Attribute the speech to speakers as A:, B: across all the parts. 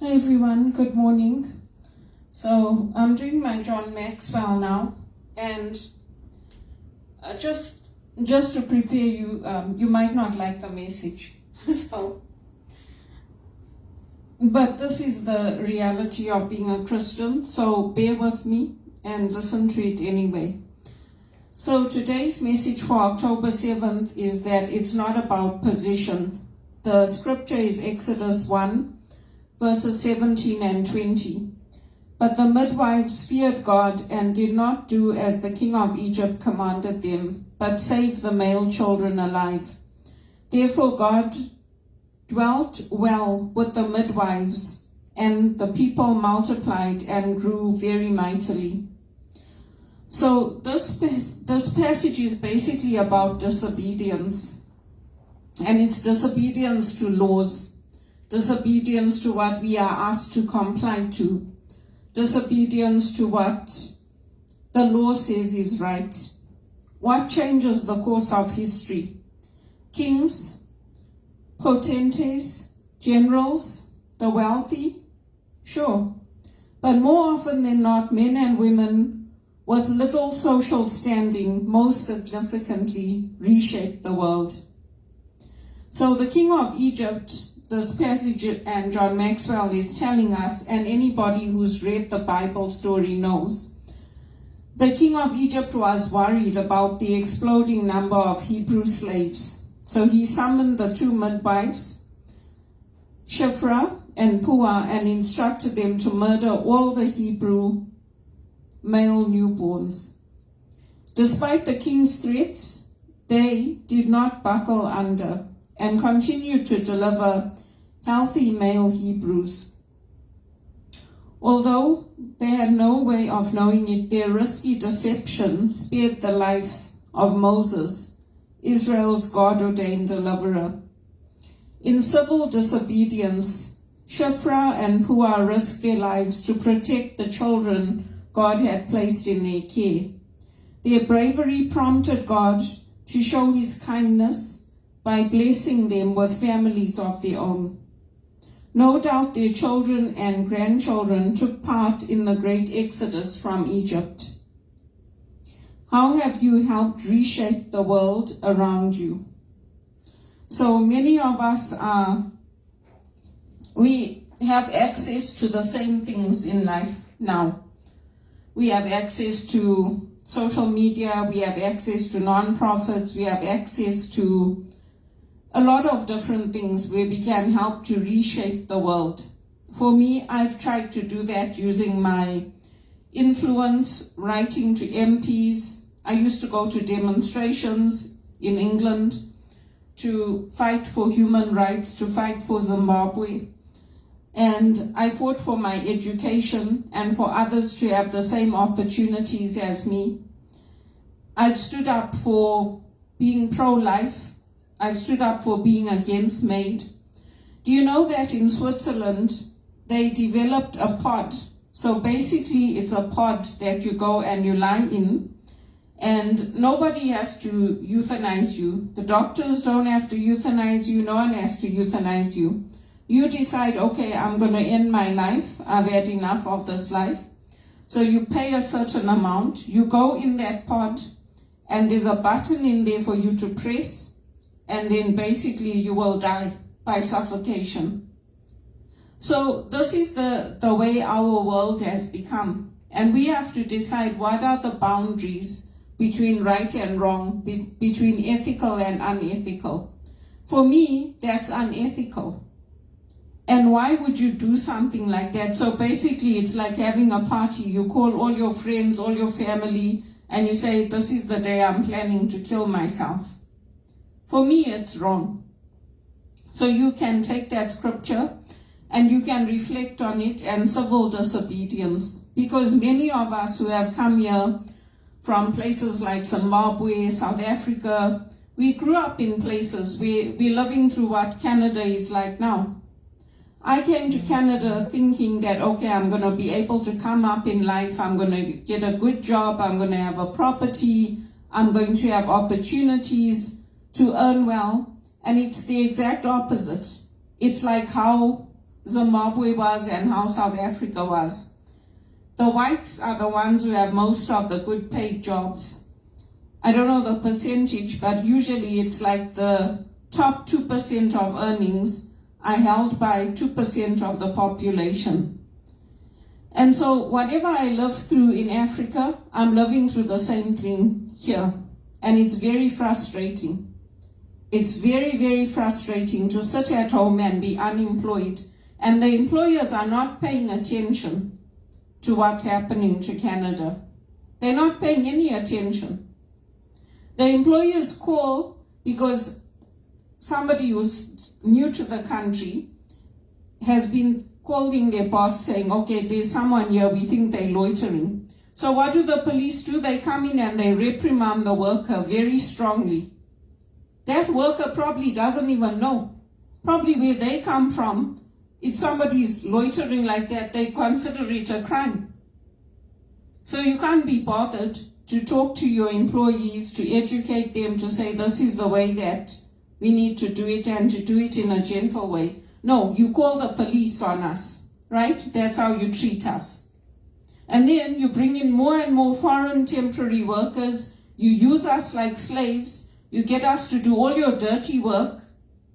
A: Hi everyone, good morning. So I'm doing my John Maxwell now, and just to prepare you, you might not like the message. But this is the reality of being a Christian, so bear with me and listen to it anyway. So today's message for October 7th is that it's not about position. The scripture is Exodus 1, verses 17 and 20. But the midwives feared God and did not do as the king of Egypt commanded them, but saved the male children alive. Therefore God dwelt well with the midwives, and the people multiplied and grew very mightily. So this passage is basically about disobedience, and it's disobedience to laws, disobedience to what we are asked to comply to, disobedience to what the law says is right. What changes the course of history? Kings, potentates, generals, the wealthy? Sure. But more often than not, men and women with little social standing most significantly reshape the world. So the king of Egypt, this passage and John Maxwell is telling us, and anybody who's read the Bible story knows, the king of Egypt was worried about the exploding number of Hebrew slaves. So he summoned the two midwives, Shiphrah and Puah, and instructed them to murder all the Hebrew male newborns. Despite the king's threats, they did not buckle under and continued to deliver healthy male Hebrews. Although they had no way of knowing it, their risky deception spared the life of Moses, Israel's God-ordained deliverer. In civil disobedience, Shiphrah and Puah risked their lives to protect the children God had placed in their care. Their bravery prompted God to show his kindness by blessing them with families of their own. No doubt their children and grandchildren took part in the great exodus from Egypt. How have you helped reshape the world around you? So many of us we have access to the same things in life now. We have access to social media, we have access to non-profits, we have access to a lot of different things where we can help to reshape the world. For me, I've tried to do that using my influence, writing to MPs. I used to go to demonstrations in England to fight for human rights, to fight for Zimbabwe. And I fought for my education and for others to have the same opportunities as me. I've stood up for being pro-life. I've stood up for being against MAID. Do you know that in Switzerland, they developed a pod? So basically, it's a pod that you go and you lie in, and nobody has to euthanize you. The doctors don't have to euthanize you. No one has to euthanize you. You decide, okay, I'm going to end my life. I've had enough of this life. So you pay a certain amount. You go in that pod, and there's a button in there for you to press, and then basically you will die by suffocation. So this is the way our world has become. And we have to decide what are the boundaries between right and wrong, between ethical and unethical. For me, that's unethical. And why would you do something like that? So basically it's like having a party. You call all your friends, all your family, and you say, this is the day I'm planning to kill myself. For me, it's wrong. So you can take that scripture and you can reflect on it and civil disobedience. Because many of us who have come here from places like Zimbabwe, South Africa, we grew up in places where we're living through what Canada is like now. I came to Canada thinking that, okay, I'm going to be able to come up in life, I'm going to get a good job, I'm going to have a property, I'm going to have opportunities to earn well, and it's the exact opposite. It's like how Zimbabwe was and how South Africa was. The whites are the ones who have most of the good paid jobs. I don't know the percentage, but usually it's like the top 2% of earnings are held by 2% of the population. And so whatever I lived through in Africa, I'm living through the same thing here. And it's very frustrating. It's very, very frustrating to sit at home and be unemployed. And the employers are not paying attention to what's happening to Canada. They're not paying any attention. The employers call because somebody who's new to the country has been calling their boss saying, okay, there's someone here, we think they're loitering. So what do the police do? They come in and they reprimand the worker very strongly. That worker probably doesn't even know. Probably where they come from, if somebody's loitering like that, they consider it a crime. So you can't be bothered to talk to your employees, to educate them, to say this is the way that we need to do it and to do it in a gentle way. No, you call the police on us, right? That's how you treat us. And then you bring in more and more foreign temporary workers. You use us like slaves. You get us to do all your dirty work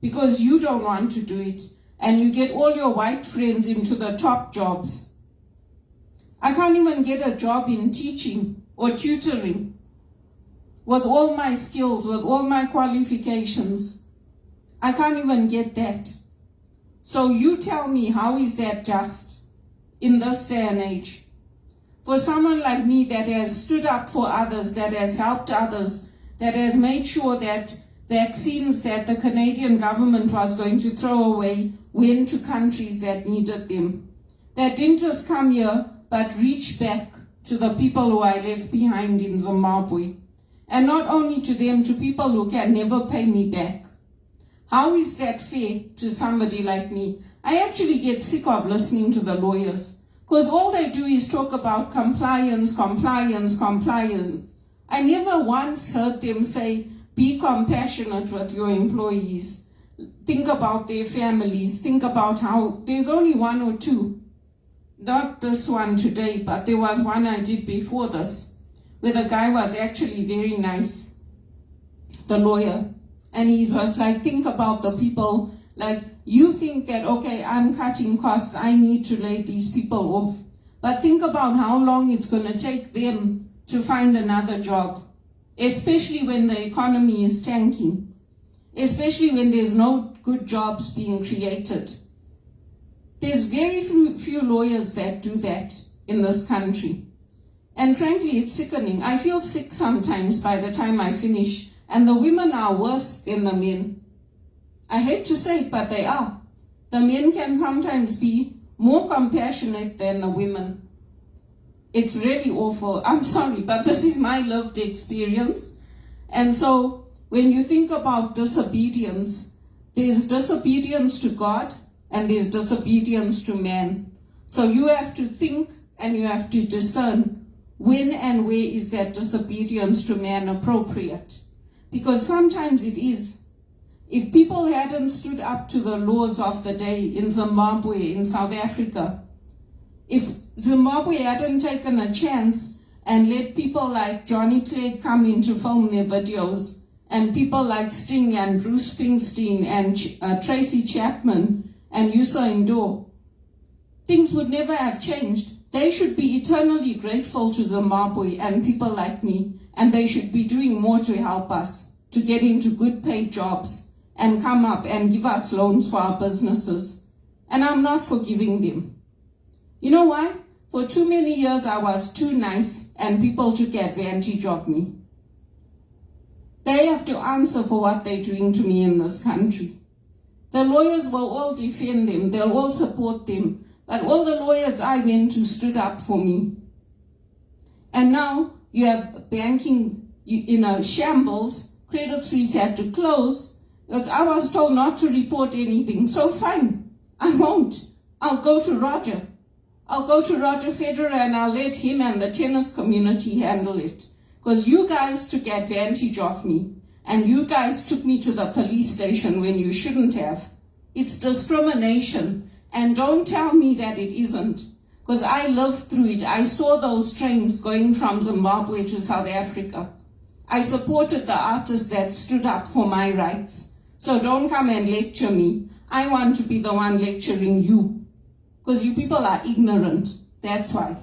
A: because you don't want to do it. And you get all your white friends into the top jobs. I can't even get a job in teaching or tutoring with all my skills, with all my qualifications. I can't even get that. So you tell me, how is that just in this day and age? For someone like me that has stood up for others, that has helped others, that has made sure that vaccines that the Canadian government was going to throw away went to countries that needed them. That didn't just come here, but reach back to the people who I left behind in Zimbabwe. And not only to them, to people who can never pay me back. How is that fair to somebody like me? I actually get sick of listening to the lawyers, because all they do is talk about compliance, compliance, compliance. I never once heard them say, be compassionate with your employees. Think about their families. Think about how, there's only one or two. Not this one today, but there was one I did before this, where the guy was actually very nice, the lawyer. And he was like, think about the people, like, you think that, okay, I'm cutting costs, I need to lay these people off. But think about how long it's going to take them to find another job, especially when the economy is tanking, especially when there's no good jobs being created. There's very few lawyers that do that in this country. And frankly, it's sickening. I feel sick sometimes by the time I finish. And the women are worse than the men. I hate to say it, but they are. The men can sometimes be more compassionate than the women. It's really awful. I'm sorry, but this is my lived experience. And so when you think about disobedience, there's disobedience to God and there's disobedience to man. So you have to think and you have to discern when and where is that disobedience to man appropriate. Because sometimes it is. If people hadn't stood up to the laws of the day in Zimbabwe, in South Africa, if Zimbabwe hadn't taken a chance and let people like Johnny Clegg come in to film their videos, and people like Sting and Bruce Springsteen and Tracy Chapman and Usain Bolt, things would never have changed. They should be eternally grateful to Zimbabwe and people like me, and they should be doing more to help us to get into good paid jobs and come up and give us loans for our businesses. And I'm not forgiving them. You know why? For too many years I was too nice and people took advantage of me. They have to answer for what they're doing to me in this country. The lawyers will all defend them, they'll all support them, but all the lawyers I went to stood up for me. And now you have banking in a shambles. Credit Suisse had to close because I was told not to report anything. So fine, I won't. I'll go to Roger. I'll go to Roger Federer and I'll let him and the tennis community handle it. Because you guys took advantage of me. And you guys took me to the police station when you shouldn't have. It's discrimination. And don't tell me that it isn't, because I lived through it. I saw those trains going from Zimbabwe to South Africa. I supported the artists that stood up for my rights. So don't come and lecture me. I want to be the one lecturing you, because you people are ignorant. That's why.